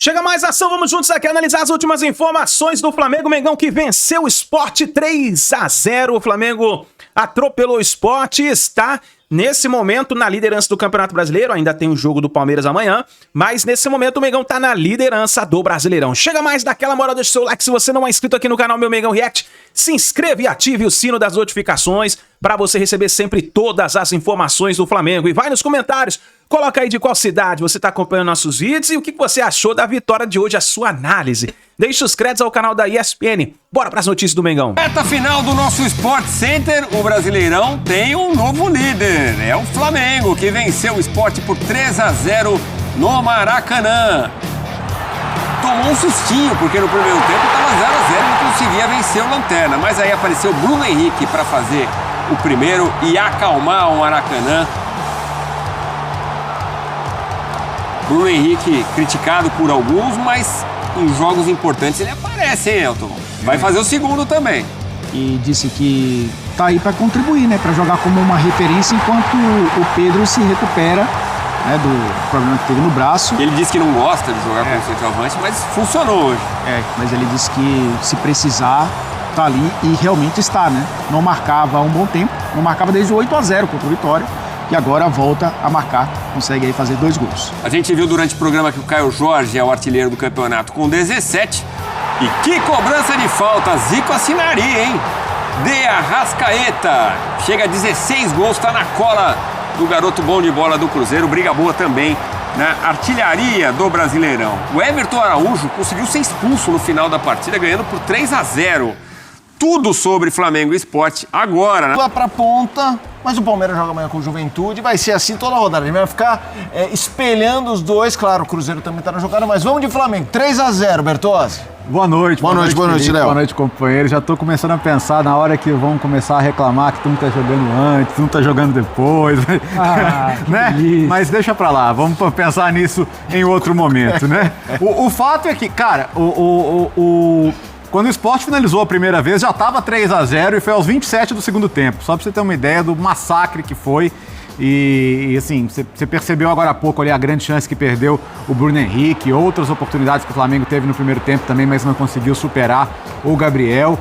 Chega mais ação, vamos juntos aqui analisar as últimas informações do Flamengo. Mengão que venceu o Sport 3-0. O Flamengo atropelou o Sport e está nesse momento na liderança do Campeonato Brasileiro. Ainda tem o jogo do Palmeiras amanhã, mas nesse momento o Mengão tá na liderança do Brasileirão. Chega mais daquela moral, deixa o seu like. Se você não é inscrito aqui no canal Meu Mengão React, se inscreva e ative o sino das notificações para você receber sempre todas as informações do Flamengo. E vai nos comentários, coloca aí de qual cidade você está acompanhando nossos vídeos e o que você achou da vitória de hoje, a sua análise. Deixe os créditos ao canal da ESPN. Bora para as notícias do Mengão. Reta final do nosso Sport Center, o Brasileirão tem um novo líder. É o Flamengo, que venceu o Sport por 3-0 no Maracanã. Tomou um sustinho, porque no primeiro tempo estava 0-0 e não conseguia vencer o Lanterna. Mas aí apareceu o Bruno Henrique para fazer o primeiro e acalmar o Maracanã. Bruno Henrique criticado por alguns, mas em jogos importantes ele aparece, hein, Elton? Vai fazer o segundo também. E disse que tá aí para contribuir, né? Para jogar como uma referência enquanto o Pedro se recupera, né, do problema que teve no braço. Ele disse que não gosta de jogar como centroavante, mas funcionou hoje. Mas ele disse que se precisar, tá ali e realmente está, né? Não marcava há um bom tempo, não marcava desde o 8-0 contra o Vitória. E agora volta a marcar, consegue aí fazer 2 gols. A gente viu durante o programa que o Caio Jorge é o artilheiro do campeonato com 17. E que cobrança de falta, Zico assinaria, hein? De Arrascaeta. Chega a 16 gols, tá na cola do garoto bom de bola do Cruzeiro. Briga boa também na artilharia do Brasileirão. O Everton Araújo conseguiu ser expulso no final da partida, ganhando por 3-0. Tudo sobre Flamengo e Sport agora, né? Lá pra ponta, mas o Palmeiras joga amanhã com o Juventude, vai ser assim toda a rodada. A gente vai ficar espelhando os dois, claro, o Cruzeiro também tá na jogada, mas vamos de Flamengo, 3-0, Bertozzi. Boa noite, Léo. Boa noite, companheiro. Já tô começando a pensar na hora que vão começar a reclamar que tu não tá jogando antes, tu não tá jogando depois, né? Mas deixa pra lá, vamos pensar nisso em outro momento, né? O fato é que, cara, quando o Sport finalizou a primeira vez, já estava 3-0 e foi aos 27 do segundo tempo. Só para você ter uma ideia do massacre que foi. E assim, você percebeu agora há pouco ali a grande chance que perdeu o Bruno Henrique, outras oportunidades que o Flamengo teve no primeiro tempo também, mas não conseguiu superar o Gabriel.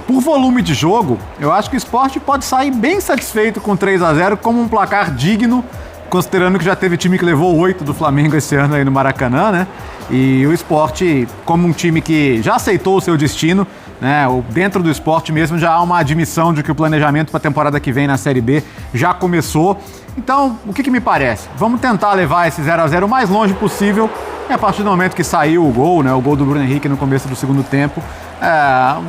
Por volume de jogo, eu acho que o Sport pode sair bem satisfeito com 3-0 como um placar digno, considerando que já teve time que levou 8 do Flamengo esse ano aí no Maracanã, né? E o Sport, como um time que já aceitou o seu destino, né? Dentro do Sport mesmo já há uma admissão de que o planejamento para a temporada que vem na Série B já começou. Então, o que me parece? Vamos tentar levar esse 0-0 o mais longe possível. E a partir do momento que saiu o gol, né? O gol do Bruno Henrique no começo do segundo tempo,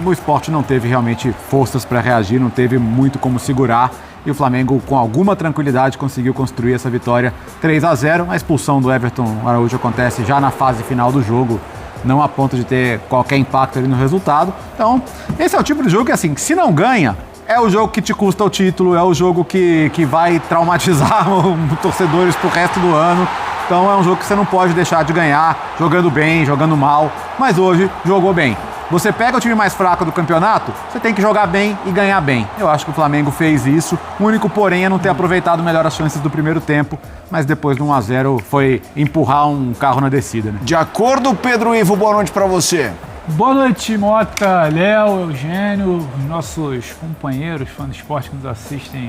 o Sport não teve realmente forças para reagir, não teve muito como segurar. E o Flamengo, com alguma tranquilidade, conseguiu construir essa vitória 3-0. A expulsão do Everton Araújo acontece já na fase final do jogo, não a ponto de ter qualquer impacto ali no resultado. Então, esse é o tipo de jogo que, assim, se não ganha, é o jogo que te custa o título, é o jogo que vai traumatizar os torcedores pro resto do ano. Então, é um jogo que você não pode deixar de ganhar, jogando bem, jogando mal. Mas hoje, jogou bem. Você pega o time mais fraco do campeonato, você tem que jogar bem e ganhar bem. Eu acho que o Flamengo fez isso. O único, porém, é não ter aproveitado melhor as chances do primeiro tempo, mas depois do 1-0 foi empurrar um carro na descida, né? De acordo, Pedro Ivo, boa noite pra você. Boa noite, Mota, Léo, Eugênio, os nossos companheiros fãs do esporte que nos assistem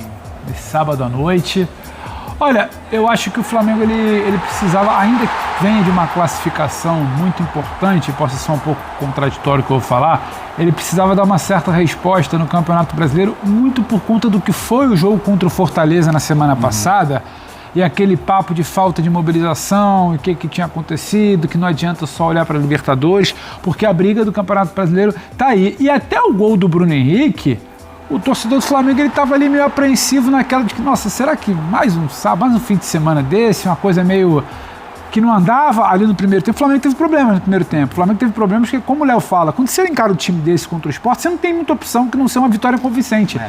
nesse sábado à noite. Olha, eu acho que o Flamengo ele precisava, ainda que venha de uma classificação muito importante, possa ser um pouco contraditório o que eu vou falar, ele precisava dar uma certa resposta no Campeonato Brasileiro, muito por conta do que foi o jogo contra o Fortaleza na semana passada, e aquele papo de falta de mobilização, e o que tinha acontecido, que não adianta só olhar para a Libertadores, porque a briga do Campeonato Brasileiro tá aí. E até o gol do Bruno Henrique, o torcedor do Flamengo ele estava ali meio apreensivo naquela de que, nossa, será que mais um sábado, mais um fim de semana desse, uma coisa meio que não andava ali no primeiro tempo. O Flamengo teve problemas no primeiro tempo. O Flamengo teve problemas porque, como o Léo fala, quando você encara um time desse contra o Sport, você não tem muita opção que não ser uma vitória convincente.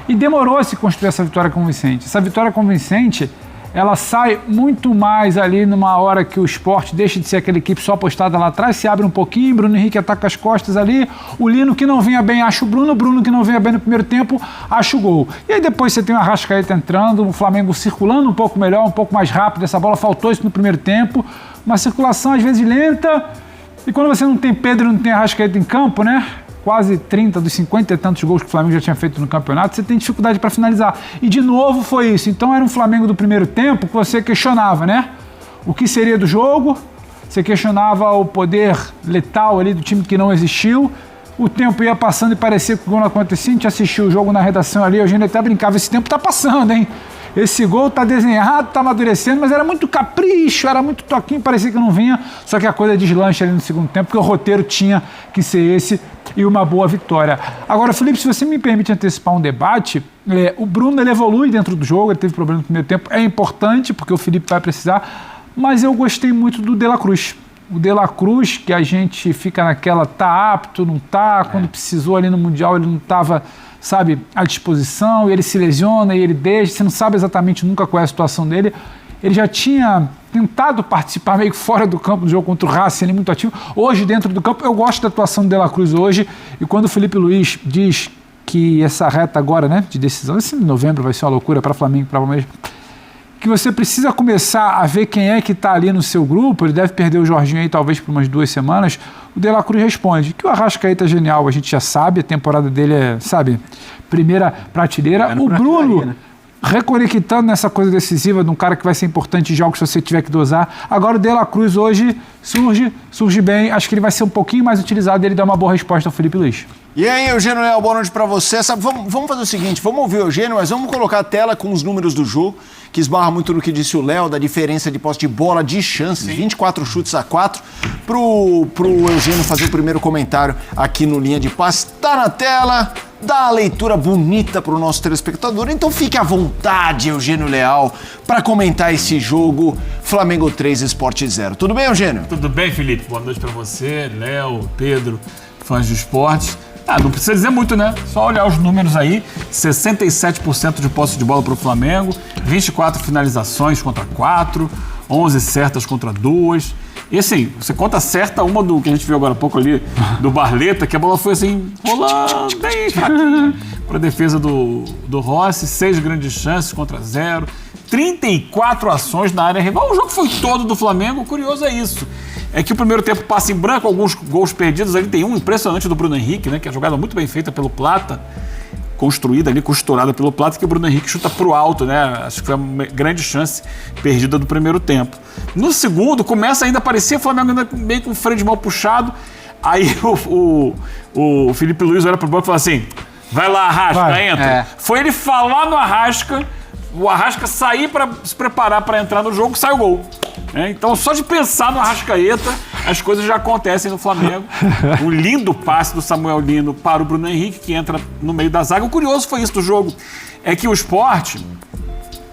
E demorou a se construir essa vitória convincente. Essa vitória convincente, ela sai muito mais ali numa hora que o Sport deixa de ser aquela equipe só postada lá atrás, se abre um pouquinho, Bruno Henrique ataca as costas ali, o Lino que não vinha bem acha o Bruno que não vinha bem no primeiro tempo acha o gol. E aí depois você tem o Arrascaeta entrando, o Flamengo circulando um pouco melhor, um pouco mais rápido, essa bola faltou isso no primeiro tempo, uma circulação às vezes lenta, e quando você não tem Pedro e não tem Arrascaeta em campo, né? Quase 30 dos 50 e tantos gols que o Flamengo já tinha feito no campeonato, você tem dificuldade para finalizar. E de novo foi isso. Então era um Flamengo do primeiro tempo que você questionava, né? O que seria do jogo? Você questionava o poder letal ali do time que não existiu. O tempo ia passando e parecia que o gol não acontecia. A gente assistiu o jogo na redação ali, a gente até brincava, esse tempo tá passando, hein? Esse gol tá desenhado, tá amadurecendo, mas era muito capricho, era muito toquinho, parecia que não vinha. Só que a coisa deslancha ali no segundo tempo, porque o roteiro tinha que ser esse e uma boa vitória. Agora, Felipe, se você me permite antecipar um debate, o Bruno ele evolui dentro do jogo, ele teve problema no primeiro tempo, é importante, porque o Felipe vai precisar, mas eu gostei muito do De La Cruz. O De La Cruz, que a gente fica naquela, tá apto, não tá, quando precisou ali no Mundial ele não estava, sabe, à disposição, e ele se lesiona, e ele deixa, você não sabe exatamente nunca qual é a situação dele. Ele já tinha tentado participar meio que fora do campo do jogo contra o Racing, ele muito ativo. Hoje, dentro do campo, eu gosto da atuação do De La Cruz hoje, e quando o Felipe Luiz diz que essa reta agora, né, de decisão, esse novembro vai ser uma loucura para Flamengo, para Palmeiras, que você precisa começar a ver quem é que está ali no seu grupo, ele deve perder o Jorginho aí talvez por umas 2 semanas, o De La Cruz responde que o Arrascaeta é genial, a gente já sabe, a temporada dele é, sabe, primeira prateleira. O Bruno, né, reconectando nessa coisa decisiva de um cara que vai ser importante em jogos se você tiver que dosar. Agora o De La Cruz hoje surge bem, acho que ele vai ser um pouquinho mais utilizado e ele dá uma boa resposta ao Felipe Luiz. E aí, Eugênio Leal, boa noite pra você. Sabe, vamos fazer o seguinte, vamos ouvir o Eugênio, mas vamos colocar a tela com os números do jogo, que esbarra muito no que disse o Léo, da diferença de posse de bola, de chances, 24 chutes a 4, pro Eugênio fazer o primeiro comentário aqui no Linha de Passe. Tá na tela, dá a leitura bonita pro nosso telespectador, então fique à vontade, Eugênio Leal, para comentar esse jogo Flamengo 3, Sport 0. Tudo bem, Eugênio? Tudo bem, Felipe? Boa noite pra você, Léo, Pedro, fãs do esporte. Não precisa dizer muito, né? Só olhar os números aí. 67% de posse de bola para o Flamengo, 24 finalizações contra 4, 11 certas contra 2. E assim, você conta certa uma do que a gente viu agora há pouco ali, do Barleta, que a bola foi assim, rolando bem fraquinho para a defesa do Rossi, 6 grandes chances contra 0. 34 ações na área rival. O jogo foi todo do Flamengo, o curioso é isso. É que o primeiro tempo passa em branco, alguns gols perdidos. Ali tem um impressionante do Bruno Henrique, né? Que é a jogada muito bem feita pelo Plata, construída ali, costurada pelo Plata, que o Bruno Henrique chuta pro alto, né? Acho que foi uma grande chance perdida do primeiro tempo. No segundo, começa ainda a aparecer o Flamengo ainda meio com o freio de mão puxado. Aí o Felipe Luiz olha pro banco e fala assim: vai lá, Arrasca, entra. Foi ele falar no Arrasca, o Arrasca sair para se preparar para entrar no jogo, sai o gol. Então, só de pensar no Arrascaeta, as coisas já acontecem no Flamengo. Um lindo passe do Samuel Lino para o Bruno Henrique, que entra no meio da zaga. O curioso foi isso do jogo, é que o Sport,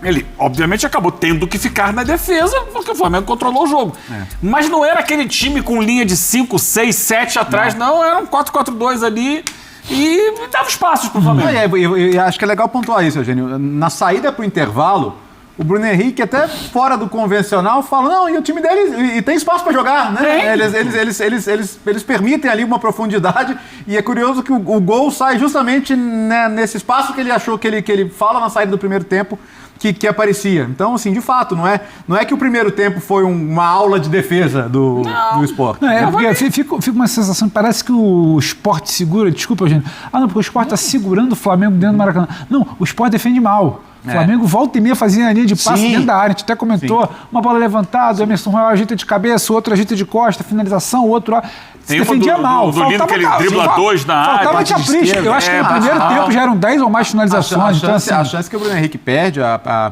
ele obviamente acabou tendo que ficar na defesa, porque o Flamengo controlou o jogo. Mas não era aquele time com linha de 5, 6, 7 atrás, não. Era um 4-4-2 ali e dava espaços para o Flamengo. Eu acho que é legal pontuar isso, Eugênio. Na saída para o intervalo, o Bruno Henrique, até fora do convencional, fala, não, e o time dele, e tem espaço para jogar, né? Eles permitem ali uma profundidade, e é curioso que o gol sai justamente, né, nesse espaço que ele achou, que ele fala na saída do primeiro tempo, que aparecia. Então, assim, de fato, não é que o primeiro tempo foi uma aula de defesa do Sport. Não, porque fica uma sensação, parece que o Sport segura, desculpa, Eugênio, porque o Sport está segurando o Flamengo dentro do Maracanã. Não, o Sport defende mal. O Flamengo volta e meia fazia a linha de passe dentro da área. A gente até comentou, uma bola levantada, o Emerson Royal ajeita de cabeça, o outro ajeita de costa, finalização, o outro... Se defendia mal. Do Lino que ele dribla 2 na área. Faltava capricho. Eu acho que no primeiro tempo já eram 10 ou mais finalizações. A chance que o Bruno Henrique perde,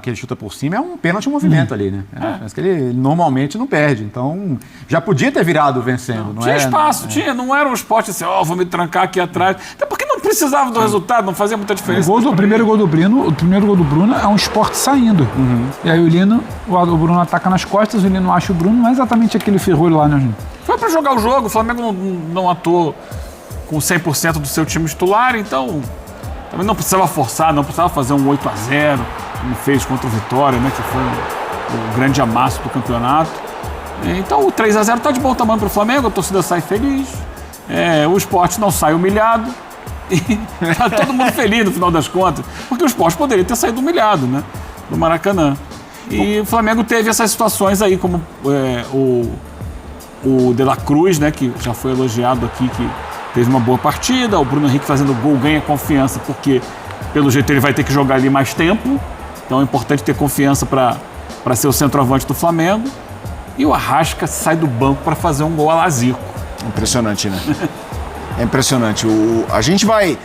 que ele chuta por cima, é um pênalti em movimento ali, né? É uma chance que ele normalmente não perde. Então, já podia ter virado vencendo. Tinha espaço, não era um Sport assim, vou me trancar aqui atrás. Até porque não precisava do resultado, não fazia muita diferença. O primeiro gol do Bruno é um Sport saindo. E aí o Bruno ataca nas costas, o Lino acha o Bruno, não é exatamente aquele ferrolho lá, né, gente? Foi para jogar o jogo, o Flamengo não atuou com 100% do seu time titular, então também não precisava forçar, não precisava fazer um 8-0, como fez contra o Vitória, né, que foi o grande amasso do campeonato. Então o 3-0 está de bom tamanho para o Flamengo, a torcida sai feliz, o Sport não sai humilhado e está todo mundo feliz no final das contas, porque o Sport poderia ter saído humilhado, né, do Maracanã. E o Flamengo teve essas situações aí, como o De La Cruz, né, que já foi elogiado aqui, que fez uma boa partida, o Bruno Henrique fazendo gol ganha confiança, porque pelo jeito ele vai ter que jogar ali mais tempo, então é importante ter confiança para ser o centroavante do Flamengo. E o Arrasca sai do banco para fazer um gol a la Zico. Impressionante, né? É impressionante. A gente vai,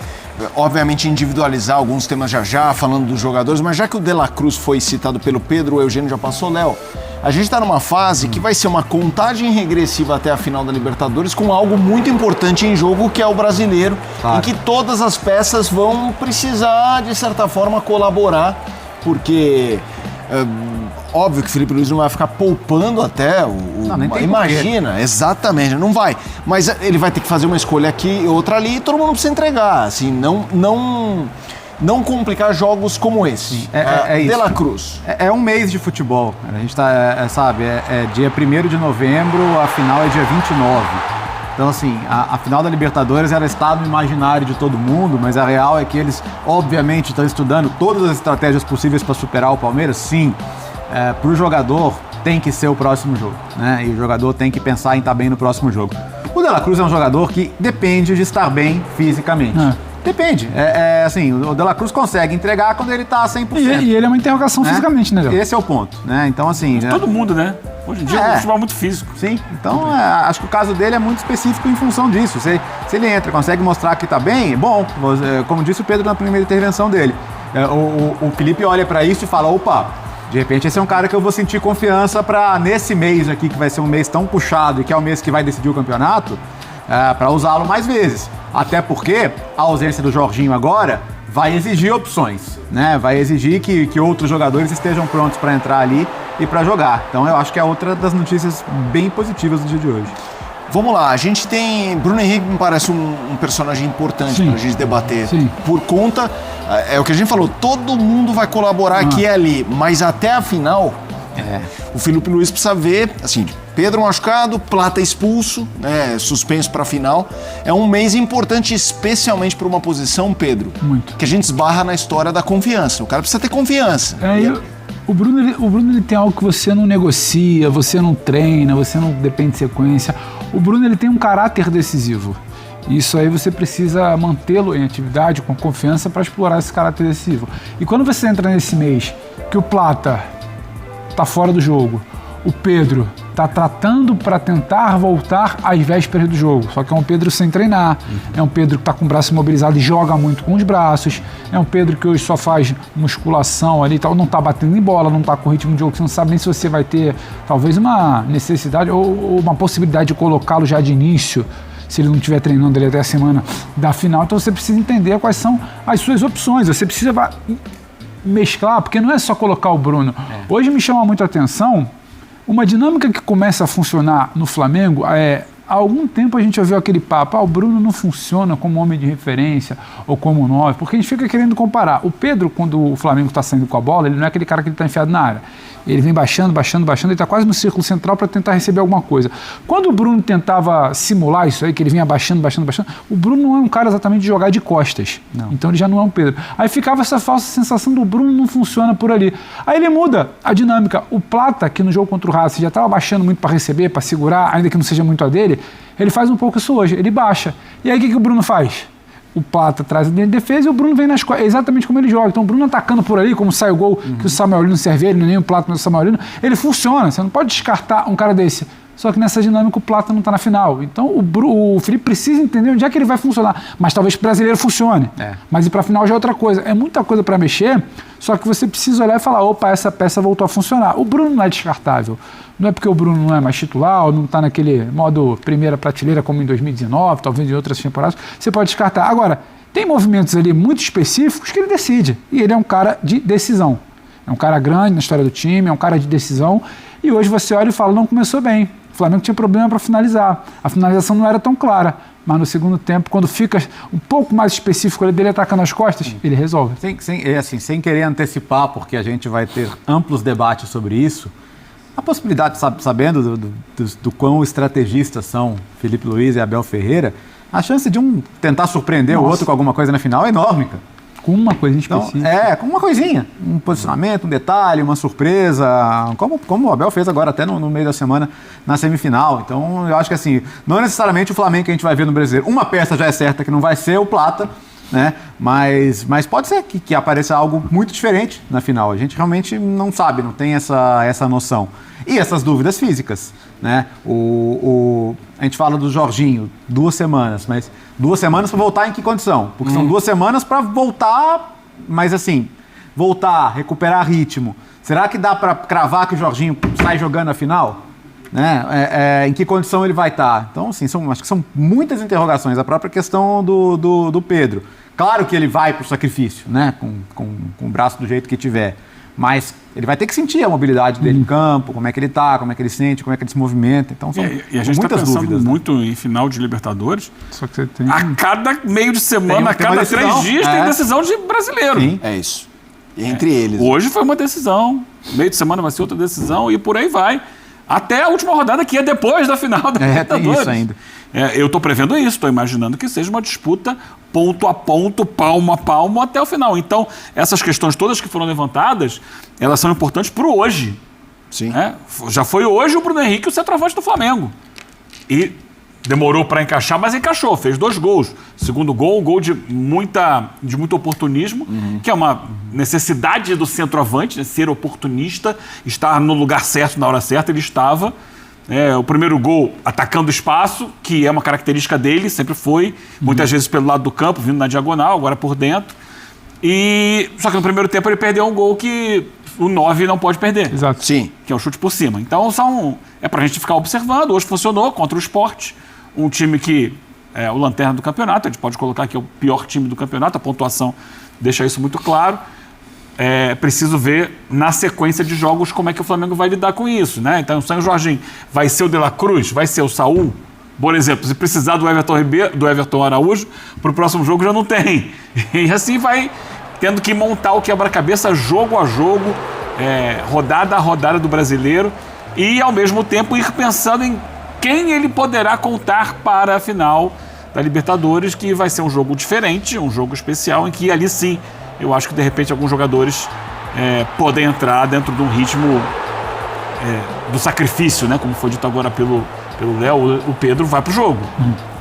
obviamente, individualizar alguns temas já, falando dos jogadores, mas já que o De La Cruz foi citado pelo Pedro, o Eugênio já passou, Léo, a gente está numa fase que vai ser uma contagem regressiva até a final da Libertadores com algo muito importante em jogo, que é o Brasileiro, em que todas as peças vão precisar, de certa forma, colaborar, porque... óbvio que o Felipe Luiz não vai ficar poupando até imagina, exatamente, não vai. Mas ele vai ter que fazer uma escolha aqui e outra ali e todo mundo precisa entregar, assim, não complicar jogos como esse. É isso. De La Cruz. É um mês de futebol. A gente tá, dia 1º de novembro, a final é dia 29. Então, assim, a final da Libertadores ela está no imaginário de todo mundo, mas a real é que eles, obviamente, estão estudando todas as estratégias possíveis para superar o Palmeiras, sim. Para o jogador, tem que ser o próximo jogo, né? E o jogador tem que pensar em estar bem no próximo jogo. O De La Cruz é um jogador que depende de estar bem fisicamente. Depende. Assim, o De La Cruz consegue entregar quando ele está 100%. E ele é uma interrogação fisicamente, né, Léo? Esse é o ponto, né? Então, assim... Todo mundo, né? Hoje em dia é um futebol muito físico. Sim, então acho que o caso dele é muito específico em função disso. Se ele entra, consegue mostrar que está bem, bom, como disse o Pedro na primeira intervenção dele, o Felipe olha para isso e fala, opa, de repente esse é um cara que eu vou sentir confiança para nesse mês aqui, que vai ser um mês tão puxado e que é o mês que vai decidir o campeonato, para usá-lo mais vezes. Até porque a ausência do Jorginho agora vai exigir opções, né? Vai exigir que outros jogadores estejam prontos para entrar ali e para jogar. Então eu acho que é outra das notícias bem positivas do dia de hoje. Vamos lá, a gente tem... Bruno Henrique me parece um personagem importante para a gente debater. Sim. Por conta, é o que a gente falou, todo mundo vai colaborar aqui e ali, mas até a final, o Felipe Luiz precisa ver, assim, Pedro machucado, Plata expulso, né, suspenso para a final. É um mês importante, especialmente para uma posição, Pedro, que a gente esbarra na história da confiança. O cara precisa ter confiança. O Bruno ele tem algo que você não negocia, você não treina, você não depende de sequência. O Bruno ele tem um caráter decisivo. Isso aí você precisa mantê-lo em atividade, com confiança, para explorar esse caráter decisivo. E quando você entra nesse mês que o Plata está fora do jogo, o Pedro está tratando para tentar voltar às vésperas do jogo, só que é um Pedro sem treinar, é um Pedro que está com o braço imobilizado e joga muito com os braços, é um Pedro que hoje só faz musculação ali e tal, não está batendo em bola, não está com ritmo de jogo, você não sabe nem se você vai ter talvez uma necessidade ou uma possibilidade de colocá-lo já de início, se ele não estiver treinando ali até a semana da final. Então você precisa entender quais são as suas opções, você precisa mesclar, porque não é só colocar o Bruno. Hoje me chama muito a atenção uma dinâmica que começa a funcionar no Flamengo. Há algum tempo a gente ouviu aquele papo, o Bruno não funciona como homem de referência ou como 9, porque a gente fica querendo comparar. O Pedro, quando o Flamengo está saindo com a bola, ele não é aquele cara que está enfiado na área. Ele vem baixando, ele está quase no círculo central para tentar receber alguma coisa. Quando o Bruno tentava simular isso aí, que ele vinha baixando, o Bruno não é um cara exatamente de jogar de costas. Não. Então ele já não é um Pedro. Aí ficava essa falsa sensação do Bruno não funciona por ali. Aí ele muda a dinâmica. O Plata, que no jogo contra o Racing já estava baixando muito para receber, para segurar, ainda que não seja muito a dele, ele faz um pouco isso hoje, ele baixa. E aí o que o Bruno faz? O Plata traz a linha de defesa e o Bruno vem nas costas, exatamente como ele joga. Então o Bruno atacando por ali, como sai o gol que o Samuel Lino serve ele, nem o Plata, nem o Samuel Lino, ele funciona, você não pode descartar um cara desse. Só que nessa dinâmica o Plata não está na final. Então o Felipe precisa entender onde é que ele vai funcionar. Mas talvez o brasileiro funcione. Mas ir para a final já é outra coisa. É muita coisa para mexer, só que você precisa olhar e falar, opa, essa peça voltou a funcionar. O Bruno não é descartável. Não é porque o Bruno não é mais titular, ou não está naquele modo primeira prateleira como em 2019, talvez em outras temporadas, você pode descartar. Agora, tem movimentos ali muito específicos que ele decide. E ele é um cara de decisão. É um cara grande na história do time, é um cara de decisão. E hoje você olha e fala, não começou bem. O Flamengo tinha problema para finalizar. A finalização não era tão clara. mas no segundo tempo, quando fica um pouco mais específico ali dele atacando as costas, ele resolve. Sem querer antecipar, porque a gente vai ter amplos debates sobre isso, a possibilidade, sabendo do quão estrategistas são Felipe Luiz e Abel Ferreira, a chance de um tentar surpreender o outro com alguma coisa na final é enorme, cara. Com uma coisinha específica. Então, com uma coisinha. Um posicionamento, um detalhe, uma surpresa, como o Abel fez agora até no meio da semana na semifinal. Então, eu acho que assim, não necessariamente o Flamengo que a gente vai ver no Brasileiro. Uma peça já é certa que não vai ser o Plata, né? Mas pode ser que apareça algo muito diferente na final. A gente realmente não sabe, não tem essa noção. E essas dúvidas físicas, né? A gente fala do Jorginho, 2 semanas, mas 2 semanas para voltar em que condição? Porque são 2 semanas para voltar, mas assim, voltar, recuperar ritmo. Será que dá para cravar que o Jorginho sai jogando a final? Né? Em que condição ele vai estar? Então, assim, acho que são muitas interrogações. A própria questão do Pedro. Claro que ele vai para o sacrifício, né? Com o braço do jeito que tiver. Mas ele vai ter que sentir a mobilidade dele em campo, como é que ele tá, como é que ele sente, como é que ele se movimenta. Então são e a gente muitas pensando dúvidas. Muito em final de Libertadores. Só que você tem... A cada meio de semana, a cada 3 dias tem decisão de brasileiro. Sim. É isso. Entre eles. Hoje foi uma decisão, meio de semana vai ser outra decisão e por aí vai. Até a última rodada que é depois da final da Libertadores. Tem isso ainda. Eu estou prevendo isso, estou imaginando que seja uma disputa ponto a ponto, palmo a palmo até o final. Então, essas questões todas que foram levantadas, elas são importantes para o hoje. Sim. Já foi hoje o Bruno Henrique o centroavante do Flamengo. E demorou para encaixar, mas encaixou, fez 2 gols. Segundo gol, um gol de muito oportunismo, que é uma necessidade do centroavante, né, ser oportunista, estar no lugar certo na hora certa, ele estava. O primeiro gol atacando o espaço, que é uma característica dele, sempre foi, muitas vezes pelo lado do campo, vindo na diagonal, agora por dentro. Só que no primeiro tempo ele perdeu um gol que o 9 não pode perder. Exato. Sim. Que é o chute por cima. Então é pra gente ficar observando. Hoje funcionou contra o Sport, um time que é o lanterna do campeonato, a gente pode colocar que é o pior time do campeonato, a pontuação deixa isso muito claro. Preciso ver na sequência de jogos como é que o Flamengo vai lidar com isso, né? Então, o Jorginho vai ser o De La Cruz, vai ser o Saúl, por exemplo, se precisar do Everton Araújo, para o próximo jogo já não tem. E assim vai tendo que montar o quebra-cabeça jogo a jogo, rodada a rodada do brasileiro e, ao mesmo tempo, ir pensando em quem ele poderá contar para a final da Libertadores, que vai ser um jogo diferente, um jogo especial, em que ali sim eu acho que, de repente, alguns jogadores podem entrar dentro de um ritmo do sacrifício, né? Como foi dito agora pelo Léo, o Pedro vai pro jogo.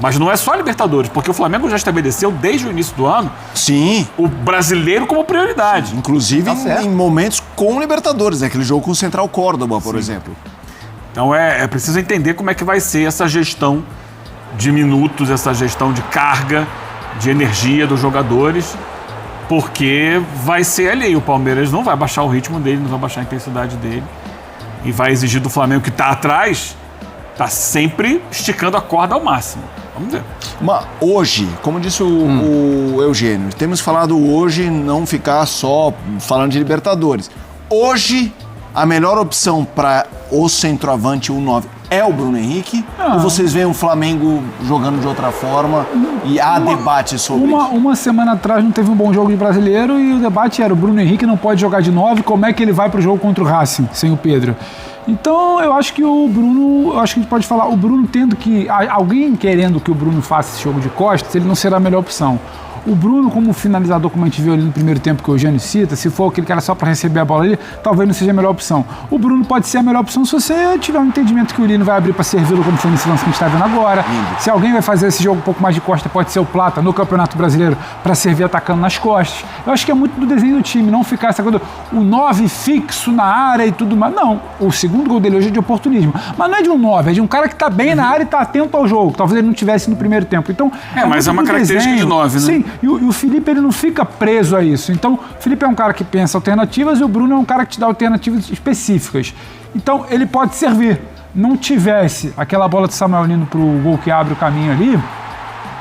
Mas não é só a Libertadores, porque o Flamengo já estabeleceu, desde o início do ano, Sim. o brasileiro como prioridade. Inclusive em momentos com Libertadores, aquele jogo com o Central Córdoba, por exemplo. Então é preciso entender como é que vai ser essa gestão de minutos, essa gestão de carga, de energia dos jogadores, porque vai ser ali. O Palmeiras não vai baixar o ritmo dele, não vai baixar a intensidade dele e vai exigir do Flamengo, que está atrás, está sempre esticando a corda ao máximo. Vamos ver. Hoje, como disse o Eugênio, temos falado hoje, não ficar só falando de Libertadores. Hoje, a melhor opção para o centroavante, o 9, é o Bruno Henrique? Ou vocês veem o Flamengo jogando de outra forma e há debate sobre isso? Uma semana atrás não teve um bom jogo de brasileiro e o debate era: o Bruno Henrique não pode jogar de 9, como é que ele vai pro jogo contra o Racing sem o Pedro? Então eu acho que o Bruno, acho que a gente pode falar, o Bruno tendo que, alguém querendo que o Bruno faça esse jogo de costas, ele não será a melhor opção. O Bruno, como finalizador, como a gente viu ali no primeiro tempo que o Eugênio cita, se for aquele cara só para receber a bola ali, talvez não seja a melhor opção. O Bruno pode ser a melhor opção se você tiver um entendimento que o Lino vai abrir para servi-lo, como foi nesse lance que a gente está vendo agora. Se alguém vai fazer esse jogo um pouco mais de costa, pode ser o Plata no Campeonato Brasileiro para servir atacando nas costas. Eu acho que é muito do desenho do time, não ficar essa coisa, o 9 fixo na área e tudo mais. Não, o segundo gol dele hoje é de oportunismo. Mas não é de um 9, é de um cara que está bem na área e está atento ao jogo. Talvez ele não tivesse no primeiro tempo. Então, mas é uma característica de 9, né? Sim, e o Felipe, ele não fica preso a isso. Então, o Felipe é um cara que pensa alternativas e o Bruno é um cara que te dá alternativas específicas. Então, ele pode servir. Não tivesse aquela bola de Samuel Lino pro gol que abre o caminho ali,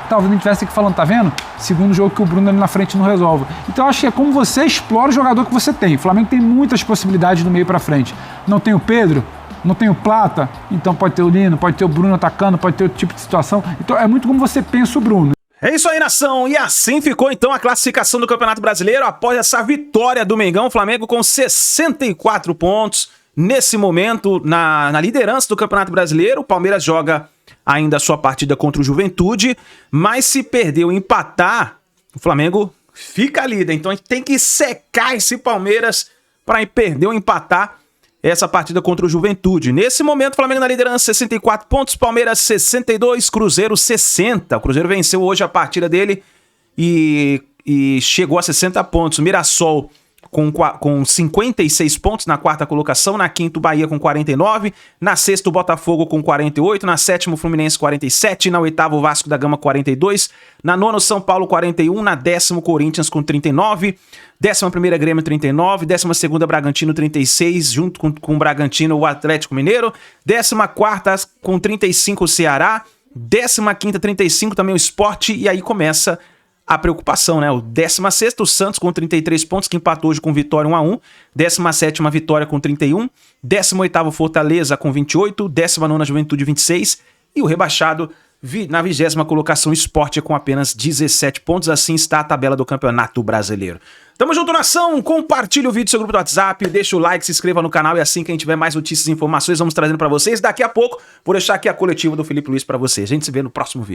talvez não tivesse aqui falando, tá vendo? Segundo jogo que o Bruno ali na frente não resolve. Então, eu acho que é como você explora o jogador que você tem. O Flamengo tem muitas possibilidades do meio pra frente. Não tem o Pedro? Não tem o Plata, então pode ter o Lino, pode ter o Bruno atacando, pode ter outro tipo de situação. Então é muito como você pensa o Bruno. É isso aí, nação! E assim ficou então a classificação do Campeonato Brasileiro após essa vitória do Mengão. O Flamengo com 64 pontos nesse momento na liderança do Campeonato Brasileiro. O Palmeiras joga ainda a sua partida contra o Juventude, mas se perder ou empatar, o Flamengo fica líder. Então a gente tem que secar esse Palmeiras para perder ou empatar essa partida contra o Juventude. Nesse momento, o Flamengo na liderança, 64 pontos, Palmeiras 62, Cruzeiro 60. O Cruzeiro venceu hoje a partida dele e chegou a 60 pontos. O Mirassol com 56 pontos na quarta colocação, na quinta o Bahia com 49, na sexta o Botafogo com 48, na sétima o Fluminense 47, na oitava o Vasco da Gama 42, na nona o São Paulo 41, na décima o Corinthians com 39, 11ª Grêmio 39, 12ª Bragantino 36, junto com o Bragantino o Atlético Mineiro, 14ª com 35 o Ceará, 15ª 35 também o Sport, e aí começa a preocupação, né? O 16º, o Santos com 33 pontos, que empatou hoje com Vitória 1-1. 17ª Vitória com 31. 18º Fortaleza com 28. 19ª Juventude 26. E o rebaixado na 20ª colocação Sport com apenas 17 pontos. Assim está a tabela do Campeonato Brasileiro. Tamo junto, nação! Compartilhe o vídeo no seu grupo do WhatsApp, deixa o like, se inscreva no canal e assim que a gente tiver mais notícias e informações, vamos trazendo pra vocês. Daqui a pouco, vou deixar aqui a coletiva do Felipe Luiz pra vocês. A gente se vê no próximo vídeo.